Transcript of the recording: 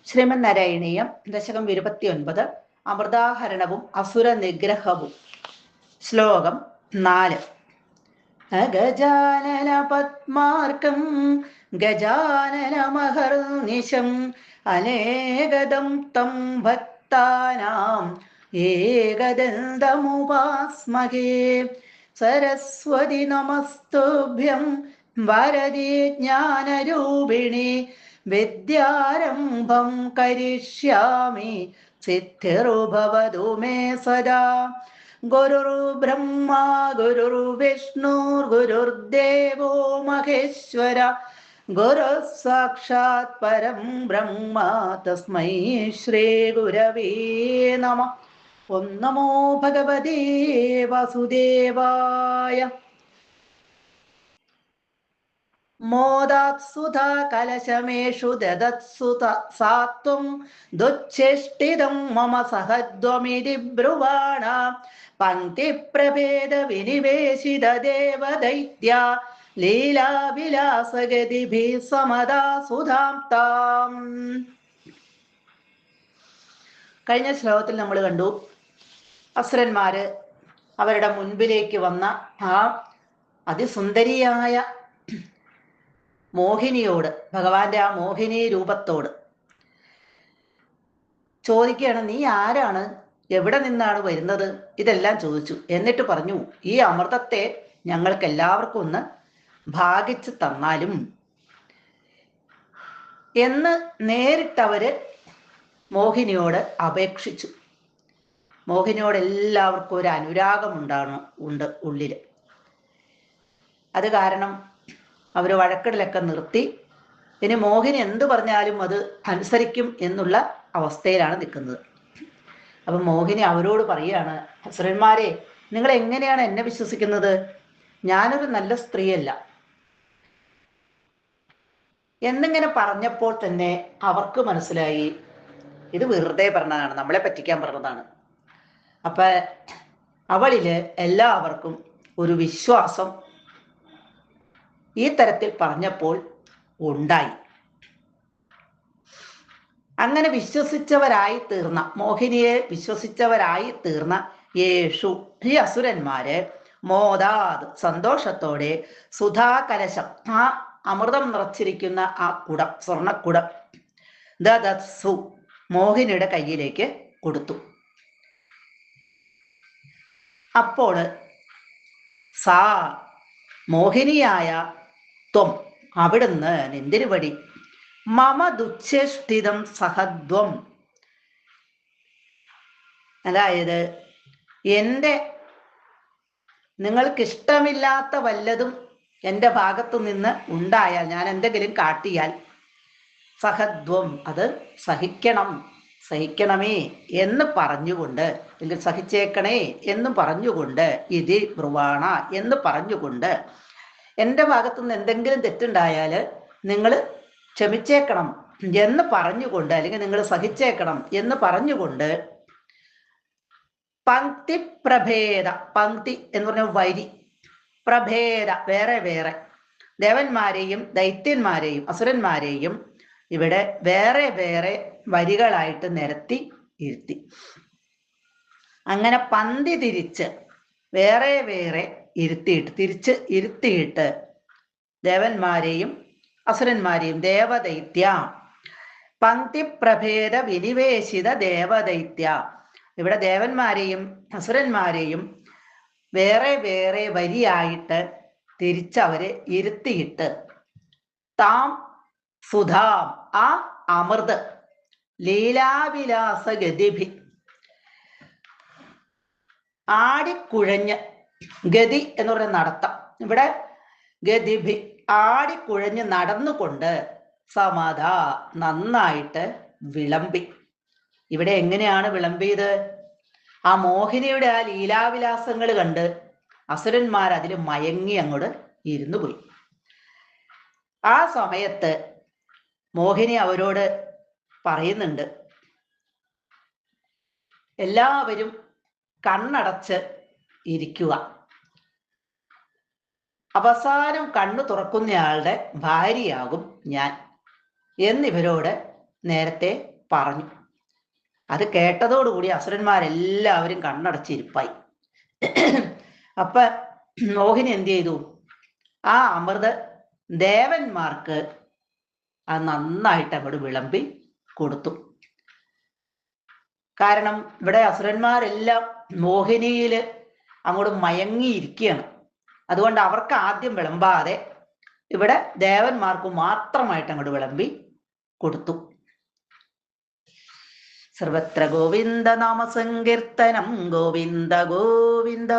ശ്രീമന്നാരായണീയം ദശകം 29 അമൃതാഹരണവും അസുര നിഗ്രഹവും. ശ്ലോകം 4. ഗജാനന പത്മാർക്കം ഗജാനനമഹർനിശം അനേകദം തം ഭക്താനാം ഏകദന്തമുപാസ്മഹേ. സരസ്വതി നമസ്തുഭ്യം വരദേ ജ്ഞാനരൂപിണി വിദ്യാരംഭം കരിഷ്യാമി സിദ്ധിർഭവതു മേ സദാ. ഗുരുർബ്രഹ്മാ ഗുരുർവിഷ്ണുർഗുരുർദേവോ മഹേശ്വര ഗുരുഃ സാക്ഷാത് പരം ബ്രഹ്മ തസ്മൈ ശ്രീ ഗുരവേ നമഃ. ഓം നമോ ഭഗവതേ വാസുദേവായ. മോദാത്സുധാ കലശമേഷു ദദത്സു സാത്വം ദുച്ഛിഷ്ടിതം മമ സഹദ്വമിതി ബ്രുവാണ. പങ്ക്തിപ്രഭേദ വിനിവേശിത ദേവദൈത്യ ലീലാവിലാസഗതിഭിः സമദാ സുധാം താം. കഴിഞ്ഞ ശ്ലോകത്തിൽ നമ്മൾ കണ്ടു, അസുരന്മാര് അവരുടെ മുൻപിലേക്ക് വന്ന ആ അതിസുന്ദരിയായ മോഹിനിയോട്, ഭഗവാന്റെ ആ മോഹിനി രൂപത്തോട് ചോദിക്കുകയാണ്, നീ ആരാണ്, എവിടെ നിന്നാണ് വരുന്നത്, ഇതെല്ലാം ചോദിച്ചു. എന്നിട്ട് പറഞ്ഞു, ഈ അമൃതത്തെ ഞങ്ങൾക്ക് എല്ലാവർക്കും ഒന്ന് ഭാഗിച്ചു തന്നാലും എന്ന് നേരിട്ടവര് മോഹിനിയോട് അപേക്ഷിച്ചു. മോഹിനിയോട് എല്ലാവർക്കും ഒരു അനുരാഗം ഉണ്ട് ഉള്ളില്. അത് കാരണം അവർ വഴക്കിടലൊക്കെ നിർത്തി. ഇനി മോഹിനി എന്ത് പറഞ്ഞാലും അത് അനുസരിക്കും എന്നുള്ള അവസ്ഥയിലാണ് നിൽക്കുന്നത്. അപ്പം മോഹിനി അവരോട് പറയുകയാണ്, അസുരന്മാരെ, നിങ്ങൾ എങ്ങനെയാണ് എന്നെ വിശ്വസിക്കുന്നത്? ഞാനൊരു നല്ല സ്ത്രീയല്ല എന്നിങ്ങനെ പറഞ്ഞപ്പോൾ തന്നെ അവർക്ക് മനസ്സിലായി, ഇത് വെറുതെ പറഞ്ഞതാണ്, നമ്മളെ പറ്റിക്കാൻ പറഞ്ഞതാണ്. അപ്പൊ അവളില് എല്ലാവർക്കും ഒരു വിശ്വാസം ഈ തരത്തിൽ പറഞ്ഞപ്പോൾ ഉണ്ടായി. അങ്ങനെ വിശ്വസിച്ചവരായി തീർന്ന, മോഹിനിയെ വിശ്വസിച്ചവരായി തീർന്ന യേഷു ഈ അസുരന്മാര് മോദാത് സന്തോഷത്തോടെ സുധാകലശം, ആ അമൃതം നിറച്ചിരിക്കുന്ന ആ കുടം, സ്വർണക്കുടം, ദദത്സു മോഹിനിയുടെ കയ്യിലേക്ക് കൊടുത്തു. അപ്പോൾ സാ മോഹിനിയായ ത്വം, അവിടുന്ന് എന്തിനുപടി, മമ ദുച്ഛേഷ്ടിതം സഹദ്വം, അതായത് നിങ്ങൾക്കിഷ്ടമില്ലാത്ത വല്ലതും എൻ്റെ ഭാഗത്തു നിന്ന് ഉണ്ടായാൽ, ഞാൻ എന്തെങ്കിലും കാട്ടിയാൽ, സഹദ്വം അത് സഹിക്കണമേ എന്ന് പറഞ്ഞുകൊണ്ട്, അല്ലെങ്കിൽ സഹിച്ചേക്കണേ എന്ന് പറഞ്ഞുകൊണ്ട്, ഇതി ബ്രുവാണ എന്ന് പറഞ്ഞുകൊണ്ട്, എൻ്റെ ഭാഗത്തുനിന്ന് എന്തെങ്കിലും തെറ്റുണ്ടായാൽ നിങ്ങൾ ക്ഷമിച്ചേക്കണം എന്ന് പറഞ്ഞുകൊണ്ട്, അല്ലെങ്കിൽ നിങ്ങൾ സഹിച്ചേക്കണം എന്ന് പറഞ്ഞുകൊണ്ട്, പങ്ക്തി പ്രഭേദ, പങ്ക്തി എന്ന് പറഞ്ഞ വരി, പ്രഭേദ വേറെ വേറെ, ദേവന്മാരെയും ദൈത്യന്മാരെയും അസുരന്മാരെയും ഇവിടെ വേറെ വേറെ വരികളായിട്ട് നിരത്തി ഇരുത്തി. അങ്ങനെ പന്തി തിരിച്ച് വേറെ വേറെ തിരിച്ച് ഇരുത്തിയിട്ട് ദേവന്മാരെയും അസുരന്മാരെയും, ദേവദൈത്യ പങ്ക്തി പ്രഭേദ വിനിവേശിത ദേവദൈത്യ, ഇവിടെ ദേവന്മാരെയും അസുരന്മാരെയും വേറെ വേറെ വരിയായിട്ട് തിരിച്ചവരെ ഇരുത്തിയിട്ട്, താം സുധാം ആ അമൃത്, ലീലാവിലാസ ഗതിഭി ആടിക്കുഴഞ്ഞ്, ഗതി എന്ന് പറയുന്ന നടത്തം, ഇവിടെ ഗതിഭി ആടിക്കുഴഞ്ഞ് നടന്നുകൊണ്ട്, സമത നന്നായിട്ട് വിളമ്പി. ഇവിടെ എങ്ങനെയാണ് വിളമ്പിയത്? ആ മോഹിനിയുടെ ആ ലീലാവിലാസങ്ങൾ കണ്ട് അസുരന്മാർ അതിൽ മയങ്ങി അങ്ങോട്ട് ഇരുന്നു പോയി. ആ സമയത്ത് മോഹിനി അവരോട് പറയുന്നുണ്ട്, എല്ലാവരും കണ്ണടച്ച് ഇരിക്കുക, അവസാനം കണ്ണു തുറക്കുന്നയാളുടെ ഭാര്യയാകും ഞാൻ എന്നിവരോട് നേരത്തെ പറഞ്ഞു. അത് കേട്ടതോടുകൂടി അസുരന്മാരെല്ലാവരും കണ്ണടച്ചിരിപ്പായി. അപ്പൊ മോഹിനി എന്ത് ചെയ്തു? ആ അമൃത് ദേവന്മാർക്ക് അത് നന്നായിട്ട് അങ്ങോട്ട് വിളമ്പി കൊടുത്തു. കാരണം ഇവിടെ അസുരന്മാരെല്ലാം മോഹിനിയില് അങ്ങോട്ട് മയങ്ങിയിരിക്കുകയാണ്. അതുകൊണ്ട് അവർക്ക് ആദ്യം വിളമ്പാതെ ഇവിടെ ദേവന്മാർക്ക് മാത്രമായിട്ട് അങ്ങോട്ട് വിളമ്പി കൊടുത്തു. സർവത്ര ഗോവിന്ദ നാമ സങ്കീർത്തനം ഗോവിന്ദ ഗോവിന്ദ.